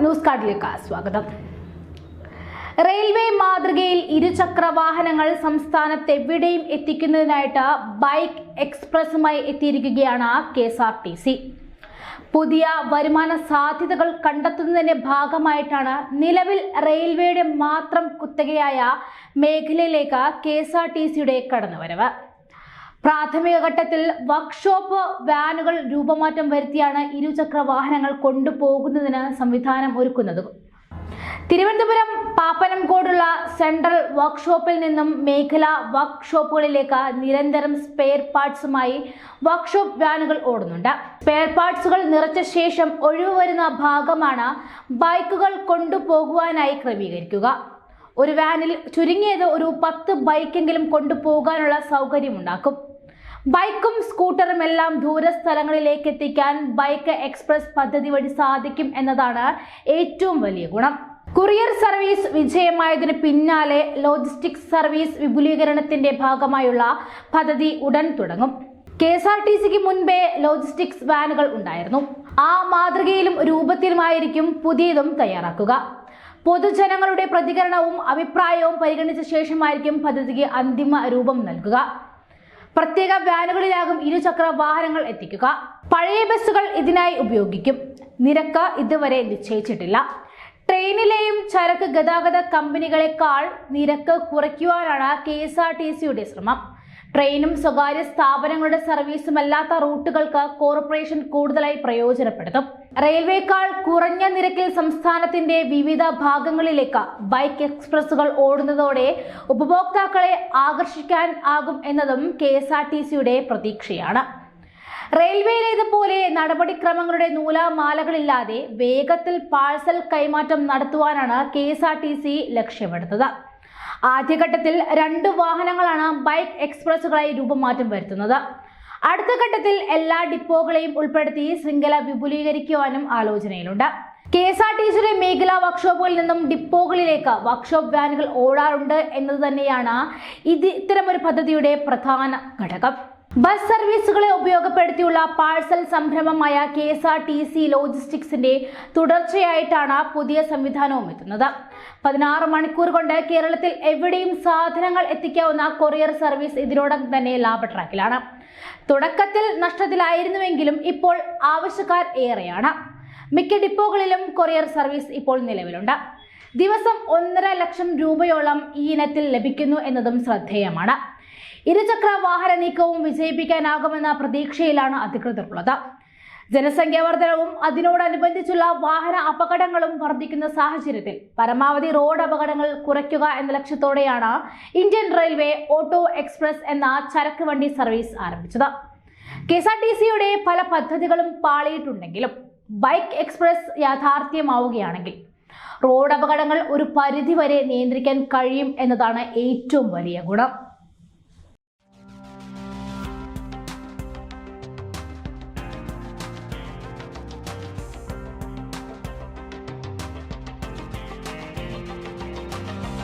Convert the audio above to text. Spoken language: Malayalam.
ന്യൂസ് കാർഡിലേക്ക് സ്വാഗതം. റെയിൽവേ മാതൃകയിൽ ഇരുചക്ര വാഹനങ്ങൾ സംസ്ഥാനത്ത് എവിടെയും എത്തിക്കുന്നതിനായിട്ട് ബൈക്ക് എക്സ്പ്രസുമായി എത്തിയിരിക്കുകയാണ് KSRTC. പുതിയ വരുമാന സാധ്യതകൾ കണ്ടെത്തുന്നതിന്റെ ഭാഗമായിട്ടാണ് നിലവിൽ റെയിൽവേയുടെ മാത്രം കുത്തകയായ മേഖലയിലേക്ക് KSRTCയുടെ കടന്നുവരവ്. പ്രാഥമിക ഘട്ടത്തിൽ വർക്ക്ഷോപ്പ് വാനുകൾ രൂപമാറ്റം വരുത്തിയാണ് ഇരുചക്ര വാഹനങ്ങൾ കൊണ്ടുപോകുന്നതിന് സംവിധാനം ഒരുക്കുന്നത്. തിരുവനന്തപുരം പാപ്പനംകോടുള്ള സെൻട്രൽ വർക്ക്ഷോപ്പിൽ നിന്നും മേഖലാ വർക്ക്ഷോപ്പുകളിലേക്ക് നിരന്തരം സ്പെയർ പാർട്സുമായി വർക്ക്ഷോപ്പ് വാനുകൾ ഓടുന്നുണ്ട്. സ്പെയർ പാർട്സുകൾ നിറച്ച ശേഷം ഒഴിവ് വരുന്ന ഭാഗമാണ് ബൈക്കുകൾ കൊണ്ടുപോകുവാനായി ക്രമീകരിക്കുക. ഒരു വാനിൽ ചുരുങ്ങിയത് ഒരു 10 ബൈക്കെങ്കിലും കൊണ്ടുപോകാനുള്ള സൗകര്യമുണ്ടാക്കും. ബൈക്കും സ്കൂട്ടറും എല്ലാം ദൂരസ്ഥലങ്ങളിലേക്ക് എത്തിക്കാൻ ബൈക്ക് എക്സ്പ്രസ് പദ്ധതി വഴി സാധിക്കും എന്നതാണ് ഏറ്റവും വലിയ ഗുണം. കൊറിയർ സർവീസ് വിജയമായതിനു പിന്നാലെ ലോജിസ്റ്റിക്സ് സർവീസ് വിപുലീകരണത്തിന്റെ ഭാഗമായുള്ള പദ്ധതി ഉടൻ തുടങ്ങും. KSRTCക്ക് മുൻപേ ലോജിസ്റ്റിക്സ് വാനുകൾ ഉണ്ടായിരുന്നു. ആ മാതൃകയിലും രൂപത്തിലുമായിരിക്കും പുതിയതും തയ്യാറാക്കുക. പൊതുജനങ്ങളുടെ പ്രതികരണവും അഭിപ്രായവും പരിഗണിച്ച ശേഷമായിരിക്കും പദ്ധതിക്ക് അന്തിമ രൂപം നൽകുക. പ്രത്യേക വാനുകളിലാകും ഇരുചക്ര വാഹനങ്ങൾ എത്തിക്കുക. പഴയ ബസ്സുകൾ ഇതിനായി ഉപയോഗിക്കും. നിരക്ക് ഇതുവരെ നിശ്ചയിച്ചിട്ടില്ല. ട്രെയിനിലെയും ചരക്ക് ഗതാഗത കമ്പനികളെക്കാൾ നിരക്ക് കുറയ്ക്കുവാനാണ് KSRTCയുടെ ശ്രമം. ട്രെയിനും സ്വകാര്യ സ്ഥാപനങ്ങളുടെ സർവീസുമല്ലാത്ത റൂട്ടുകൾക്ക് കോർപ്പറേഷൻ കൂടുതലായി പ്രയോജനപ്പെടുത്തും. റെയിൽവേക്കാൾ കുറഞ്ഞ നിരക്കിൽ സംസ്ഥാനത്തിന്റെ വിവിധ ഭാഗങ്ങളിലേക്ക് ബൈക്ക് എക്സ്പ്രസുകൾ ഓടുന്നതോടെ ഉപഭോക്താക്കളെ ആകർഷിക്കാൻ ആകും എന്നതും KSRTCയുടെ പ്രതീക്ഷയാണ്. റെയിൽവേയിലേതുപോലെ നടപടിക്രമങ്ങളുടെ നൂലാമാലകളില്ലാതെ വേഗത്തിൽ പാഴ്സൽ കൈമാറ്റം നടത്തുവാനാണ് KSRTC ലക്ഷ്യമിടുന്നത്. ആദ്യഘട്ടത്തിൽ 2 വാഹനങ്ങളാണ് ബൈക്ക് എക്സ്പ്രസുകളായി രൂപമാറ്റം വരുത്തുന്നത്. അടുത്ത ഘട്ടത്തിൽ എല്ലാ ഡിപ്പോകളെയും ഉൾപ്പെടുത്തി ശൃംഖല വിപുലീകരിക്കുവാനും ആലോചനയിലുണ്ട്. KSRTCയുടെ മേഖലാ വർക്ക്ഷോപ്പുകളിൽ നിന്നും ഡിപ്പോകളിലേക്ക് വർക്ക്ഷോപ്പ് വാനുകൾ ഓടാറുണ്ട് എന്നത് തന്നെയാണ് ഇത്തരമൊരു പദ്ധതിയുടെ പ്രധാന ഘടകം. ബസ് സർവീസുകളെ ഉപയോഗപ്പെടുത്തിയുള്ള പാഴ്സൽ സംരംഭമായ KSRTC ലോജിസ്റ്റിക്സിന്റെ തുടർച്ചയായിട്ടാണ് പുതിയ സംവിധാനവും എത്തുന്നത്. 16 മണിക്കൂർ കൊണ്ട് കേരളത്തിൽ എവിടെയും സാധനങ്ങൾ എത്തിക്കാവുന്ന കൊറിയർ സർവീസ് ഇതിനോടകം തന്നെ ലാഭ ട്രാക്കിലാണ്. തുടക്കത്തിൽ നഷ്ടത്തിലായിരുന്നുവെങ്കിലും ഇപ്പോൾ ആവശ്യക്കാർ ഏറെയാണ്. മിക്ക ഡിപ്പോകളിലും കൊറിയർ സർവീസ് ഇപ്പോൾ നിലവിലുണ്ട്. ദിവസം 1.5 ലക്ഷം രൂപയോളം ഈ ഇനത്തിൽ ലഭിക്കുന്നു എന്നതും ശ്രദ്ധേയമാണ്. ഇരുചക്ര വാഹന നീക്കവും വിജയിപ്പിക്കാനാകുമെന്ന പ്രതീക്ഷയിലാണ് അധികൃതരുള്ളത്. ജനസംഖ്യാ വർധനവും അതിനോടനുബന്ധിച്ചുള്ള വാഹന അപകടങ്ങളും വർദ്ധിക്കുന്ന സാഹചര്യത്തിൽ പരമാവധി റോഡ് അപകടങ്ങൾ കുറയ്ക്കുക എന്ന ലക്ഷ്യത്തോടെയാണ് ഇന്ത്യൻ റെയിൽവേ ഓട്ടോ എക്സ്പ്രസ് എന്ന ചരക്ക് വണ്ടി സർവീസ് ആരംഭിച്ചത്. KSRTCയുടെ പല പദ്ധതികളും പാളിയിട്ടുണ്ടെങ്കിലും ബൈക്ക് എക്സ്പ്രസ് യാഥാർത്ഥ്യമാവുകയാണെങ്കിൽ റോഡ് അപകടങ്ങൾ ഒരു പരിധിവരെ നിയന്ത്രിക്കാൻ കഴിയും എന്നതാണ് ഏറ്റവും വലിയ ഗുണം.